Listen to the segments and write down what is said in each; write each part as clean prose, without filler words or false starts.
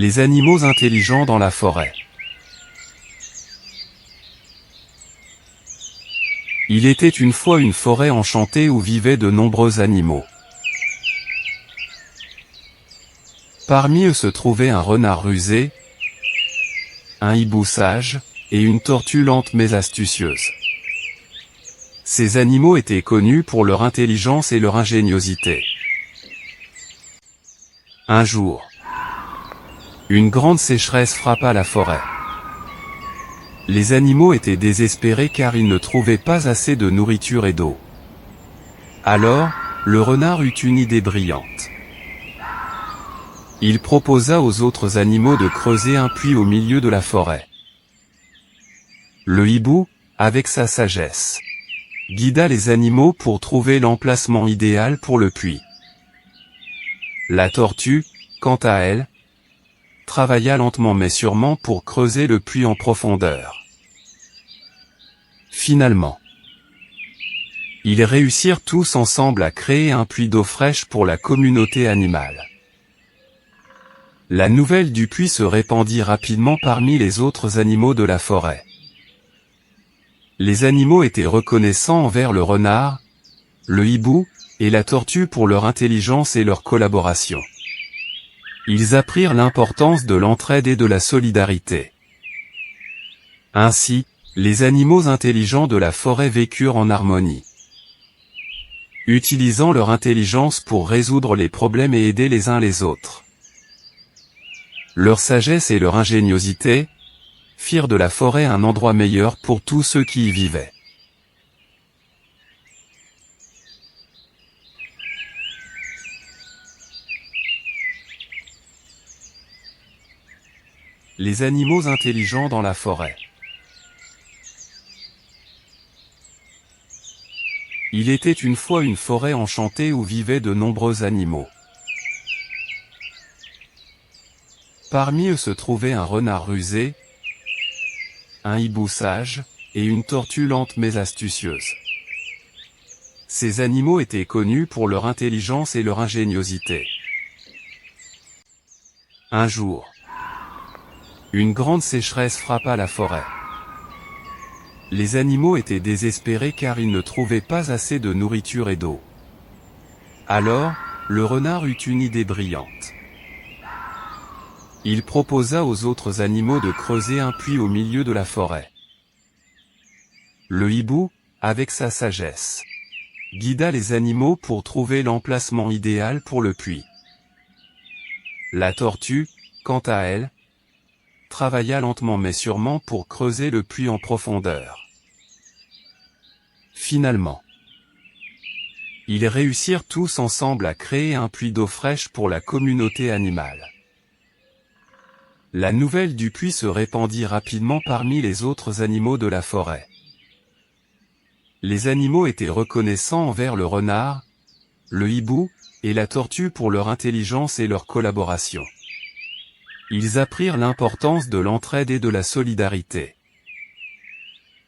Les animaux intelligents dans la forêt. Il était une fois une forêt enchantée où vivaient de nombreux animaux. Parmi eux se trouvait un renard rusé, un hibou sage, et une tortue lente mais astucieuse. Ces animaux étaient connus pour leur intelligence et leur ingéniosité. Un jour, une grande sécheresse frappa la forêt. Les animaux étaient désespérés car ils ne trouvaient pas assez de nourriture et d'eau. Alors, le renard eut une idée brillante. Il proposa aux autres animaux de creuser un puits au milieu de la forêt. Le hibou, avec sa sagesse, guida les animaux pour trouver l'emplacement idéal pour le puits. La tortue, quant à elle, travailla lentement mais sûrement pour creuser le puits en profondeur. Finalement, ils réussirent tous ensemble à créer un puits d'eau fraîche pour la communauté animale. La nouvelle du puits se répandit rapidement parmi les autres animaux de la forêt. Les animaux étaient reconnaissants envers le renard, le hibou, et la tortue pour leur intelligence et leur collaboration. Ils apprirent l'importance de l'entraide et de la solidarité. Ainsi, les animaux intelligents de la forêt vécurent en harmonie, utilisant leur intelligence pour résoudre les problèmes et aider les uns les autres. Leur sagesse et leur ingéniosité firent de la forêt un endroit meilleur pour tous ceux qui y vivaient. Les animaux intelligents dans la forêt. Il était une fois une forêt enchantée où vivaient de nombreux animaux. Parmi eux se trouvait un renard rusé, un hibou sage, et une tortue lente mais astucieuse. Ces animaux étaient connus pour leur intelligence et leur ingéniosité. Un jour, une grande sécheresse frappa la forêt. Les animaux étaient désespérés car ils ne trouvaient pas assez de nourriture et d'eau. Alors, le renard eut une idée brillante. Il proposa aux autres animaux de creuser un puits au milieu de la forêt. Le hibou, avec sa sagesse, guida les animaux pour trouver l'emplacement idéal pour le puits. La tortue, quant à elle, travailla lentement mais sûrement pour creuser le puits en profondeur. Finalement, ils réussirent tous ensemble à créer un puits d'eau fraîche pour la communauté animale. La nouvelle du puits se répandit rapidement parmi les autres animaux de la forêt. Les animaux étaient reconnaissants envers le renard, le hibou, et la tortue pour leur intelligence et leur collaboration. Ils apprirent l'importance de l'entraide et de la solidarité.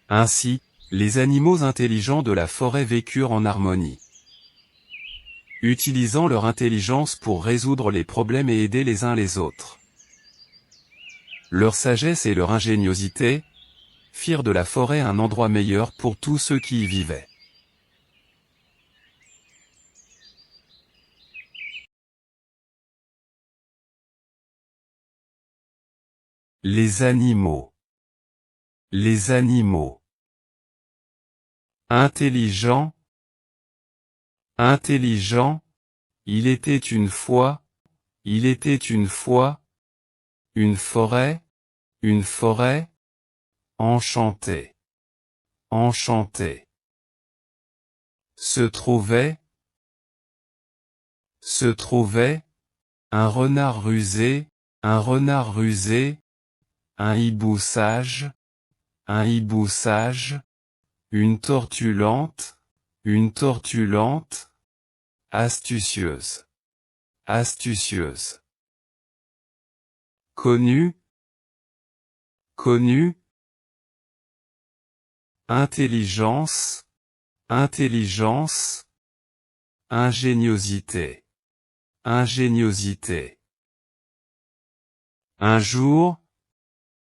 Ainsi, les animaux intelligents de la forêt vécurent en harmonie, utilisant leur intelligence pour résoudre les problèmes et aider les uns les autres. Leur sagesse et leur ingéniosité firent de la forêt un endroit meilleur pour tous ceux qui y vivaient. Les animaux. Les animaux. Intelligents. Intelligent. Il était une fois. Il était une fois. Une forêt. Une forêt. Enchantée. Enchantée. Se trouvait. Se trouvait. Un renard rusé. Un renard rusé. Un hibou sage. Un hibou sage. Une tortue lente. Une tortue lente. Astucieuse. Astucieuse. Connu. Connu. Intelligence. Intelligence. Ingéniosité. Ingéniosité. Un jour,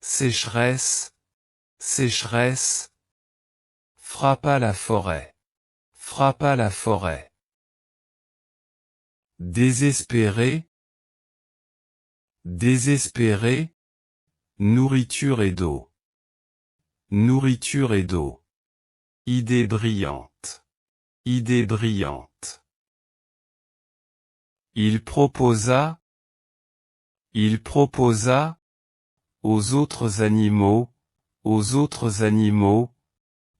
sécheresse, sécheresse, frappa la forêt, frappa la forêt. Désespéré, désespéré, nourriture et d'eau. Nourriture et d'eau. Idée brillante. Idée brillante. Il proposa aux autres animaux,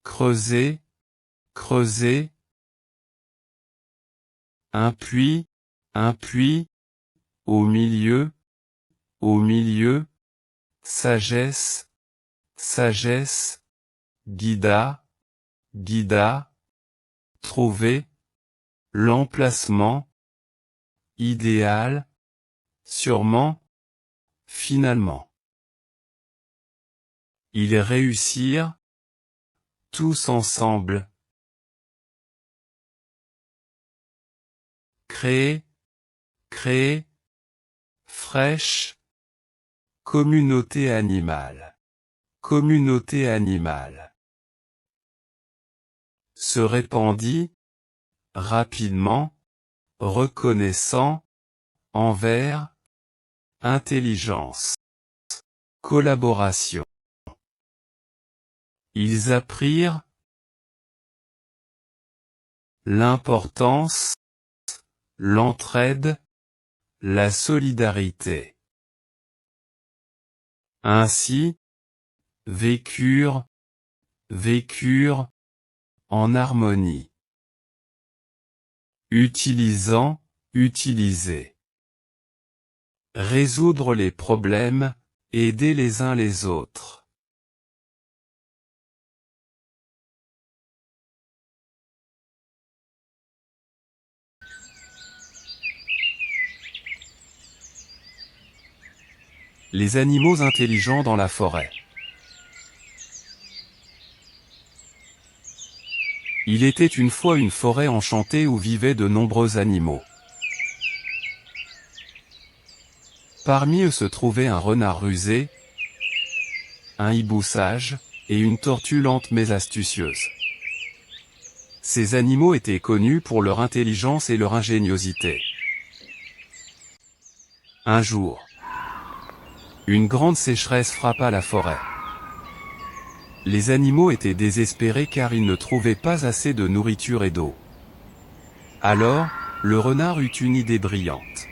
creuser, creuser, un puits, au milieu, sagesse, sagesse, guida, trouver, l'emplacement, idéal, sûrement, finalement. Ils réussirent, tous ensemble. Créer, fraîche, communauté animale. Se répandit, rapidement, reconnaissant, envers, intelligence, collaboration. Ils apprirent l'importance, l'entraide, la solidarité. Ainsi, vécurent en harmonie. Utiliser. Résoudre les problèmes, aider les uns les autres. Les animaux intelligents dans la forêt. Il était une fois une forêt enchantée où vivaient de nombreux animaux. Parmi eux se trouvait un renard rusé, un hibou sage, et une tortue lente mais astucieuse. Ces animaux étaient connus pour leur intelligence et leur ingéniosité. Un jour, une grande sécheresse frappa la forêt. Les animaux étaient désespérés car ils ne trouvaient pas assez de nourriture et d'eau. Alors, le renard eut une idée brillante.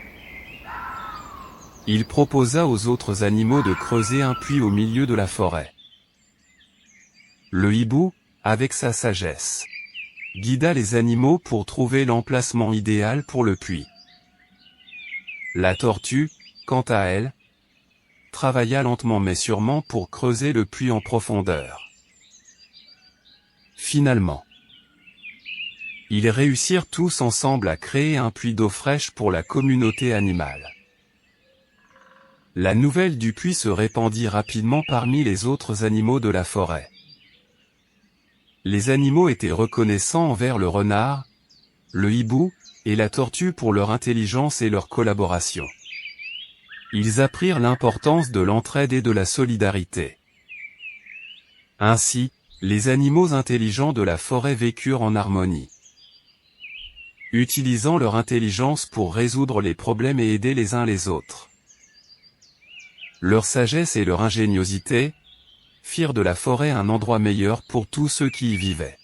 Il proposa aux autres animaux de creuser un puits au milieu de la forêt. Le hibou, avec sa sagesse, guida les animaux pour trouver l'emplacement idéal pour le puits. La tortue, quant à elle, travailla lentement mais sûrement pour creuser le puits en profondeur. Finalement, ils réussirent tous ensemble à créer un puits d'eau fraîche pour la communauté animale. La nouvelle du puits se répandit rapidement parmi les autres animaux de la forêt. Les animaux étaient reconnaissants envers le renard, le hibou, et la tortue pour leur intelligence et leur collaboration. Ils apprirent l'importance de l'entraide et de la solidarité. Ainsi, les animaux intelligents de la forêt vécurent en harmonie, utilisant leur intelligence pour résoudre les problèmes et aider les uns les autres. Leur sagesse et leur ingéniosité firent de la forêt un endroit meilleur pour tous ceux qui y vivaient.